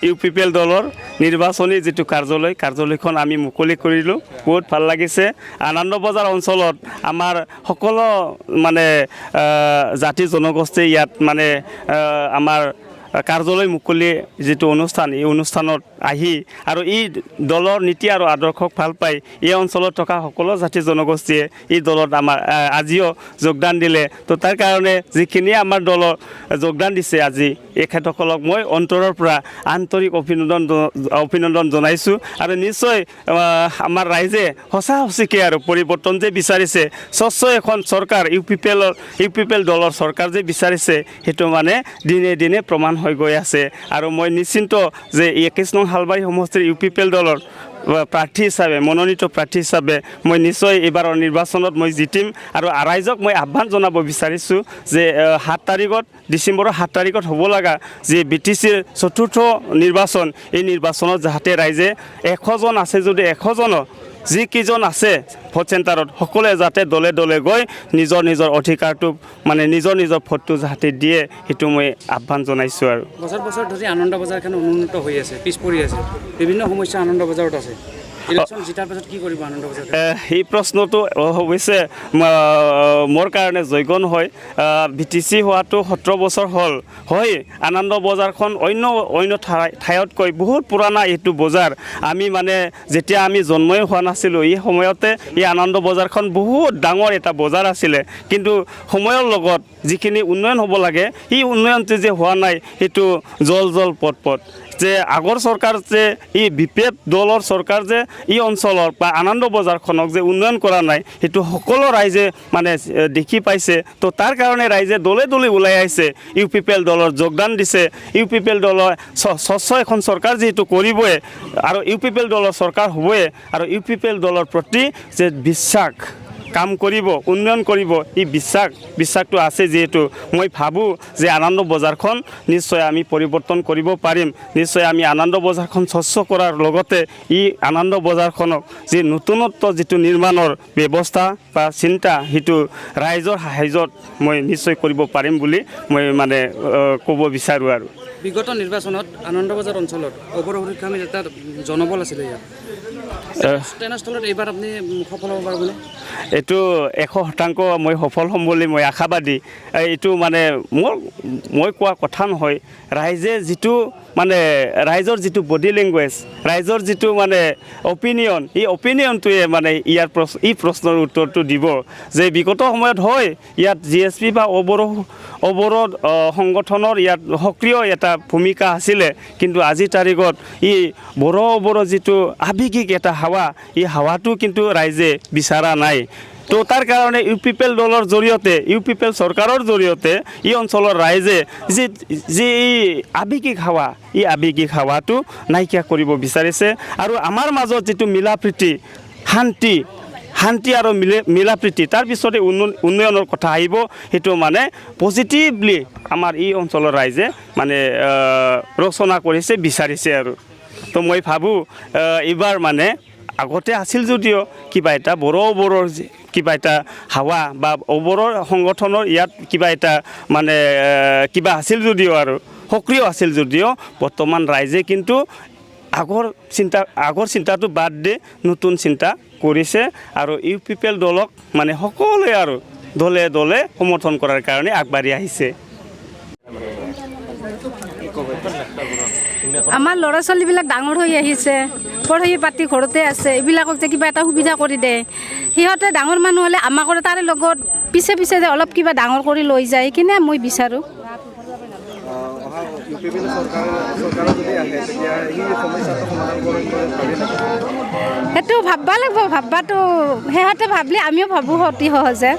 UPPL দলৰ নিৰ্বাচনী যেটো কাৰ্যালয়খন আমি মুকলি কৰিলোঁ বহুত ভাল লাগিছে আনন্দ বজাৰ অঞ্চলত আমাৰ সকলো মানে জাতি জনগোষ্ঠী ইয়াত মানে আমাৰ কাৰ্যালয় মুকলি যেটো অনুষ্ঠান এই অনুষ্ঠানত আহি আৰু এই দলৰ নীতি আৰু আদৰ্শক ভাল পাই এই অঞ্চলত থকা সকলো জাতি জনগোষ্ঠীয়ে এই দলত আমাৰ আজিও যোগদান দিলে তো তাৰ কাৰণে যিখিনি আমাৰ দলৰ যোগদান দিছে আজি এখেতসকলক মই অন্তৰৰ পৰা আন্তৰিক অভিনন্দন জনাইছোঁ আৰু নিশ্চয় আমাৰ ৰাইজে সঁচাকে আৰু পৰিৱৰ্তন যে বিচাৰিছে স্বচ্ছ এখন চৰকাৰ UPPL দলৰ চৰকাৰ যে বিচাৰিছে সেইটো মানে দিনে দিনে প্ৰমাণ হৈ গৈ আছে আৰু মই নিশ্চিন্ত যে 21 নং হালবাৰী সমষ্টিৰ UPPL দলৰ প্ৰাৰ্থী হিচাপে মনোনীত প্ৰাৰ্থী হিচাপে মই নিশ্চয় এবাৰৰ নিৰ্বাচনত মই জিতিম আৰু ৰাইজক মই আহ্বান জনাব বিচাৰিছোঁ যে 7 তাৰিখত ডিচেম্বৰৰ 7 তাৰিখত হ'ব লগা যে BTCৰ চতুৰ্থ নিৰ্বাচন এই নিৰ্বাচনত যাতে ৰাইজে 100 জন আছে যদি 100 জনৰ যিকেইজন আছে ভোট চেণ্টাৰত সকলোৱে যাতে দলে দলে গৈ নিজৰ অধিকাৰটো মানে নিজৰ ভোটটো যাতে দিয়ে সেইটো মই আহ্বান জনাইছোঁ আৰু বছৰ ধৰি আনন্দ বজাৰখন উন্নত হৈ আছে পিছ পৰি আছে বিভিন্ন সমস্যা আনন্দ বজাৰত আছে ইলেকশ্যন জিতাৰ পাছত কি কৰিব আনন্দ বজাৰ এই প্ৰশ্নটো অৱশ্যে মোৰ কাৰণে যোগ্য নহয় BTC হোৱাটো 17 বছৰ হ'ল হয় আনন্দ বজাৰখন অন্য ঠাইতকৈ বহুত পুৰণা এইটো বজাৰ আমি মানে যেতিয়া আমি জন্মই হোৱা নাছিলোঁ এই সময়তে এই আনন্দ বজাৰখন বহুত ডাঙৰ এটা বজাৰ আছিলে কিন্তু সময়ৰ লগত যিখিনি উন্নয়ন হ'ব লাগে এই উন্নয়নটো যে হোৱা নাই সেইটো জল পট যে আগৰ চৰকাৰ যে এই BPF দলৰ চৰকাৰ যে এই অঞ্চলৰ বা আনন্দ বজাৰখনক যে উন্নয়ন কৰা নাই সেইটো সকলো ৰাইজে মানে দেখি পাইছে তো তাৰ কাৰণে ৰাইজে দলে ওলাই আহিছে UPPL দলৰ যোগদান দিছে UPPL দলৰ স্বচ্ছ এখন চৰকাৰ যেহেতু কৰিবই আৰু UPPL দলৰ চৰকাৰ হ'বই আৰু UPPL দলৰ প্ৰতি যে বিশ্বাস কাম কৰিব উন্নয়ন কৰিব এই বিশ্বাসটো আছে যেহেতু মই ভাবোঁ যে আনন্দ বজাৰখন নিশ্চয় আমি পৰিৱৰ্তন কৰিব পাৰিম নিশ্চয় আমি আনন্দ বজাৰখন স্বচ্ছ কৰাৰ লগতে এই আনন্দ বজাৰখনক যে নতুনত্ব যেটো নিৰ্মাণৰ ব্যৱস্থা বা চিন্তা সেইটো ৰাইজৰ সাহায্যত মই নিশ্চয় কৰিব পাৰিম বুলি মই মানে ক'ব বিচাৰোঁ আৰু বিগত নিৰ্বাচনত আনন্দ বজাৰ অঞ্চলত অপৰসুৰক্ষামী এটা জনবল আছিলে ইয়াত তেনেস্থলত এইবাৰ আপুনি সফল হ'ব পাৰিবনে এইটো 100% মই সফল হ'ম বুলি মই আশাবাদী এইটো মানে মই কোৱা কথা নহয় ৰাইজে যিটো মানে ৰাইজৰ যিটো বডি লেংগুৱেজ ৰাইজৰ যিটো মানে অপিনিয়ন এই অপিনিয়নটোৱে মানে এই প্ৰশ্নৰ উত্তৰটো দিব যে বিগত সময়ত হয় ইয়াত GSP বা অৱৰোধ সংগঠনৰ ইয়াত সক্ৰিয় এটা ভূমিকা আছিলে কিন্তু আজি তাৰিখত এই বড়ো যিটো আৱেগিক এটা হাৱা এই হাৱাটো কিন্তু ৰাইজে বিচৰা নাই তো তাৰ কাৰণে UPPL দলৰ জৰিয়তে UPPL চৰকাৰৰ জৰিয়তে এই অঞ্চলৰ ৰাইজে যে এই আৱেগিক হাৱাটো নাইকিয়া কৰিব বিচাৰিছে আৰু আমাৰ মাজত যিটো মিলাপ্ৰীতি শান্তি আৰু মিলাপ্ৰীতি তাৰ পিছতে উন্নয়নৰ কথা আহিব সেইটো মানে পজিটিভলি আমাৰ এই অঞ্চলৰ ৰাইজে মানে ৰচনা কৰিছে বিচাৰিছে আৰু তো মই ভাবোঁ এইবাৰ মানে আগতে আছিল যদিও কিবা এটা বড়োৰ কিবা এটা হাৱা বা অৱৰৰ সংগঠনৰ ইয়াত কিবা এটা মানে কিবা আছিল যদিও আৰু সক্ৰিয় আছিল যদিও বৰ্তমান ৰাইজে কিন্তু আগৰ চিন্তাটো বাদ দি নতুন চিন্তা কৰিছে আৰু UPPL দলক মানে সকলোৱে আৰু দলে সমৰ্থন কৰাৰ কাৰণে আগবাঢ়ি আহিছে আমাৰ ল'ৰা ছোৱালীবিলাক ডাঙৰ হৈ আহিছে পঢ়ি পাতি ঘৰতে আছে এইবিলাকক যে কিবা এটা সুবিধা কৰি দে সিহঁতে ডাঙৰ মানুহ হ'লে আমাক তাৰে লগত পিছে যে অলপ কিবা ডাঙৰ কৰি লৈ যায় কিনে মই বিচাৰোঁ সেইটো ভাববা লাগিব ভাববাটো সিহঁতে ভাবলে আমিও ভাবোঁ অতি সহজে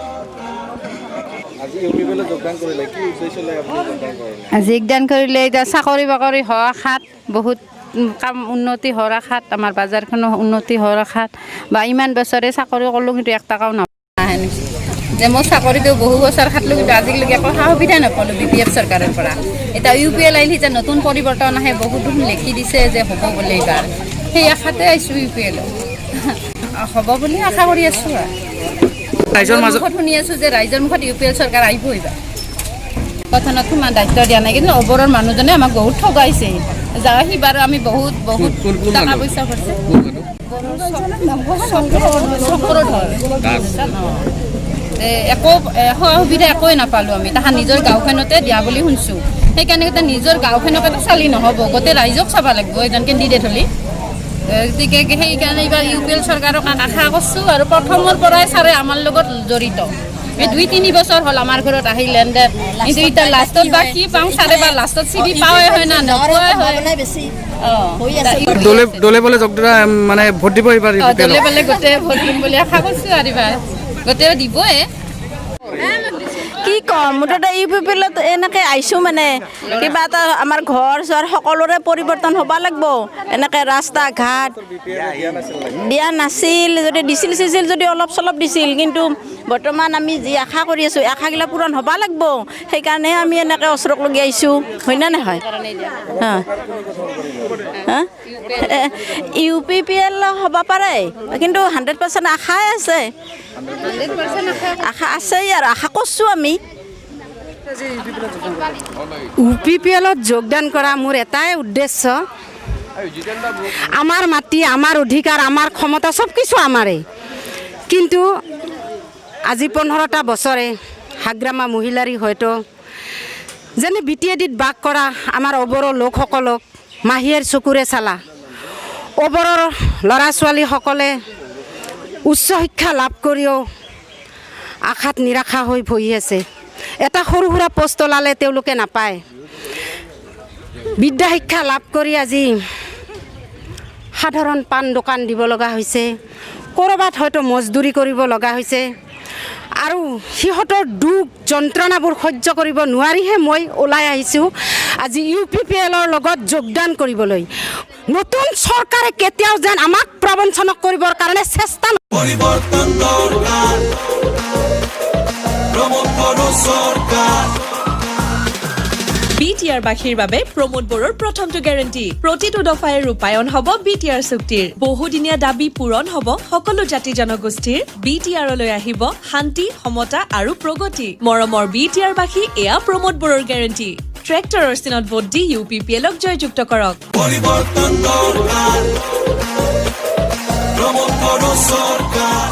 যোগদান কৰিলে এতিয়া চাকৰি বাকৰি হোৱা আশাত বহুত কাম উন্নতি হোৱাৰ আশাত আমাৰ বজাৰখনো উন্নতি হোৱাৰ আশাত বা ইমান বছৰে চাকৰি কৰিলোঁ কিন্তু 1 টকাও নাপায় যে মই চাকৰিটো বহু বছৰ খাটলোঁ কিন্তু আজিলৈকে একো সা সুবিধা নাপালোঁ BPF চৰকাৰৰ পৰা এতিয়া UPL আহিলে যে নতুন পৰিৱৰ্তন আহে বহুত লিখি দিছে যে হ'ব বুলি এইবাৰ সেই আশাতে আহিছোঁ UPL হ'ব বুলি আশা কৰি আছোঁ আৰু ৰাইজৰ মাজত শুনি আছোঁ যে ৰাইজৰ মুখত UPL চৰকাৰ আহিব এইবাৰ কথানত ইমান দায়িত্ব দিয়া নাই কিন্তু অৱৰৰ মানুহজনে আমাক বহুত ঠগাইছে যাওঁ সিবাৰ আমি বহুত বহুত টকা পইচা খৰচে একো সুবিধা একোৱে নাপালোঁ আমি তাহাঁ নিজৰ গাঁওখনতে দিয়া বুলি শুনছোঁ সেইকাৰণে নিজৰ গাঁওখনকে চালি নহ'ব গোটেই ৰাইজক চাব লাগিব এজন কেণ্ডিডেট হ'লে গতিকে সেইকাৰণে এইবাৰ UPL চৰকাৰক আশা কৰিছোঁ আৰু প্ৰথমৰ পৰাই ছাৰে আমাৰ লগত জড়িত এই 2-3 বছৰ হ'ল আমাৰ ঘৰত আহি লেনদেন কিন্তু এতিয়া লাষ্টত বা কি পাওঁ ছাৰে বা লাষ্টত চিঠি পাওঁৱে হয় না নোপোৱাই হয় দলে বলে মানে ভোট দিব এইবাৰ দলে বলে গোটেই ভোট দিম বুলি আশা কৰিছোঁ আৰু এইবাৰ গোটেই দিবই কি ক'ম মুঠতে UPL এনেকৈ আহিছোঁ মানে কিবা এটা আমাৰ ঘৰ চৰ সকলোৰে পৰিৱৰ্তন হ'ব লাগিব এনেকৈ ৰাস্তা ঘাট দিয়া নাছিল যদি দিছিল যদি অলপ চলপ দিছিল কিন্তু বৰ্তমান আমি যি আশা কৰি আছোঁ আশাগিলা পূৰণ হ'ব লাগিব সেইকাৰণে আমি এনেকৈ ওচৰক লগি আহিছোঁ হয় না নহয় UPL হ'ব পাৰে কিন্তু 100% আশাই আছে আশা আছেই আৰু আশা কৰিছোঁ আমি UPL-ত যোগদান কৰা মোৰ এটাই উদ্দেশ্য আমাৰ মাটি আমাৰ অধিকাৰ আমাৰ ক্ষমতা চব কিছু আমাৰে কিন্তু আজি 15টা বছৰে হাগ্ৰামা মহিলাৰী হয়তো যেনে BTADত বাস কৰা আমাৰ অবৰৰ লোকসকলক মাহীৰ চকুৰে চালা অবৰৰ ল'ৰা ছোৱালীসকলে উচ্চ শিক্ষা লাভ কৰিও আশাত নিৰাশা হৈ বহি আছে এটা সৰু সুৰা পোষ্ট ওলালে তেওঁলোকে নাপায় বিদ্যা শিক্ষা লাভ কৰি আজি সাধাৰণ পাণ দোকান দিব লগা হৈছে ক'ৰবাত হয়তো মজদুৰি কৰিব লগা হৈছে আৰু সিহঁতৰ দুখ যন্ত্ৰণাবোৰ সহ্য কৰিব নোৱাৰিহে মই ওলাই আহিছোঁ আজি UPL-ৰ লগত যোগদান কৰিবলৈ নতুন চৰকাৰে কেতিয়াও যেন আমাক প্ৰবঞ্চনা কৰিবৰ কাৰণে চেষ্টা পৰিবৰ্তন দৰকাৰ প্ৰমোদ কৰো সৰকাৰ BTR বাসীৰ বাবে প্ৰমোদ বড়োৰ প্ৰথমটো গ্যাৰান্টি প্ৰতিটো দফাই ৰূপায়ণ হ'ব BTR চুক্তিৰ বহুদিনীয়া দাবী পূৰণ হ'ব সকলো জাতি জনগোষ্ঠীৰ BTR-লৈ আহিব শান্তি সমতা আৰু প্ৰগতি মৰমৰ BTR বাসী এয়া প্ৰমোদ বড়োৰ গ্যাৰান্টি ট্ৰেক্টৰৰ চিনত ভোট দি UPL-ক জয়যুক্ত কৰক পৰিবৰ্তন দৰকাৰ প্ৰমোদ কৰো সৰকাৰ